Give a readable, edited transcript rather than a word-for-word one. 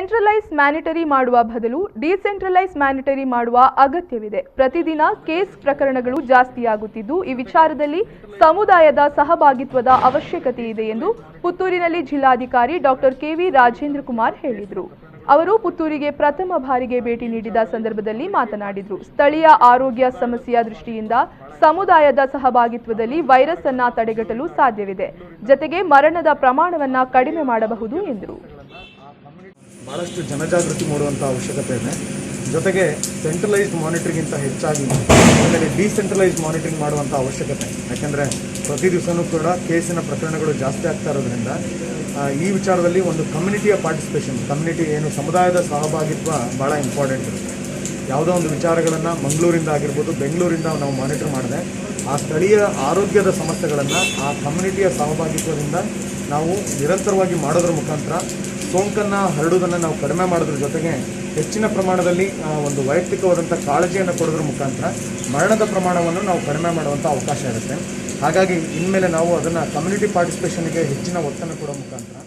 Centralise ಮ್ಯಾನಿಟರಿ ಮಾಡುವ ಬದಲು decentralise ಮ್ಯಾನಿಟರಿ ಮಾಡುವ ಅಗತ್ಯವಿದೆ. ಪ್ರತಿದಿನ ಕೇಸ್ ಪ್ರಕರಣಗಳು ಜಾಸ್ತಿಯಾಗುತ್ತಿದ್ದು, ಈ ವಿಚಾರದಲ್ಲಿ ಸಮುದಾಯದ ಸಹಭಾಗಿತ್ವದ ಅವಶ್ಯಕತೆ ಇದೆ ಎಂದು ಪುತ್ತೂರಿನಲ್ಲಿ ಜಿಲ್ಲಾಧಿಕಾರಿ ಡಾಕ್ಟರ್ ಕೆವಿ ರಾಜೇಂದ್ರ ಕುಮಾರ್ ಹೇಳಿದರು. ಅವರು ಪುತ್ತೂರಿಗೆ ಪ್ರಥಮ ಬಾರಿಗೆ ಭೇಟಿ ನೀಡಿದ ಸಂದರ್ಭದಲ್ಲಿ ಮಾತನಾಡಿದರು. ಸ್ಥಳೀಯ ಆರೋಗ್ಯ ಸಮಸ್ಯೆಯ ದೃಷ್ಟಿಯಿಂದ ಸಮುದಾಯದ ಸಹಭಾಗಿತ್ವದಲ್ಲಿ ವೈರಸ್ ಅನ್ನು ತಡೆಗಟ್ಟಲು ಸಾಧ್ಯವಿದೆ. ಜೊತೆಗೆ ಮರಣದ ಪ್ರಮಾಣವನ್ನು ಕಡಿಮೆ ಮಾಡಬಹುದು ಎಂದರು. ಬಹಳಷ್ಟು ಜನಜಾಗೃತಿ ಮೂಡುವಂಥ ಅವಶ್ಯಕತೆ ಇದೆ. ಜೊತೆಗೆ ಸೆಂಟ್ರಲೈಸ್ಡ್ ಮಾನಿಟರಿಂಗಿಂತ ಹೆಚ್ಚಾಗಿ ಆಮೇಲೆ ಡಿಸೆಂಟ್ರಲೈಸ್ಡ್ ಮಾನಿಟರಿಂಗ್ ಮಾಡುವಂಥ ಅವಶ್ಯಕತೆ. ಯಾಕೆಂದರೆ ಪ್ರತಿ ದಿವಸನೂ ಕೂಡ ಕೇಸಿನ ಪ್ರಕರಣಗಳು ಜಾಸ್ತಿ ಆಗ್ತಾ ಇರೋದ್ರಿಂದ ಈ ವಿಚಾರದಲ್ಲಿ ಒಂದು ಕಮ್ಯುನಿಟಿಯ ಪಾರ್ಟಿಸಿಪೇಷನ್, ಕಮ್ಯುನಿಟಿ ಏನು ಸಮುದಾಯದ ಸಹಭಾಗಿತ್ವ ಭಾಳ ಇಂಪಾರ್ಟೆಂಟ್ ಇರುತ್ತೆ. ಯಾವುದೋ ಒಂದು ವಿಚಾರಗಳನ್ನು ಮಂಗಳೂರಿಂದ ಆಗಿರ್ಬೋದು, ಬೆಂಗಳೂರಿಂದ ನಾವು ಮಾನಿಟರ್ ಮಾಡಿದೆ, ಆ ಸ್ಥಳೀಯ ಆರೋಗ್ಯದ ಸಮಸ್ಯೆಗಳನ್ನು ಆ ಕಮ್ಯುನಿಟಿಯ ಸಹಭಾಗಿತ್ವದಿಂದ ನಾವು ನಿರಂತರವಾಗಿ ಮಾಡೋದ್ರ ಮುಖಾಂತರ ಸೋಂಕನ್ನು ಹರಡುವುದನ್ನು ನಾವು ಕಡಿಮೆ ಮಾಡೋದ್ರ ಜೊತೆಗೆ ಹೆಚ್ಚಿನ ಪ್ರಮಾಣದಲ್ಲಿ ಒಂದು ವೈಯಕ್ತಿಕವಾದಂಥ ಕಾಳಜಿಯನ್ನು ಕೊಡೋದ್ರ ಮುಖಾಂತರ ಮರಣದ ಪ್ರಮಾಣವನ್ನು ನಾವು ಕಡಿಮೆ ಮಾಡುವಂಥ ಅವಕಾಶ ಇರುತ್ತೆ. ಹಾಗಾಗಿ ಇನ್ಮೇಲೆ ನಾವು ಅದನ್ನು ಕಮ್ಯುನಿಟಿ ಪಾರ್ಟಿಸಿಪೇಷನ್ಗೆ ಹೆಚ್ಚಿನ ಒತ್ತನ್ನು ಕೊಡೋ ಮುಖಾಂತರ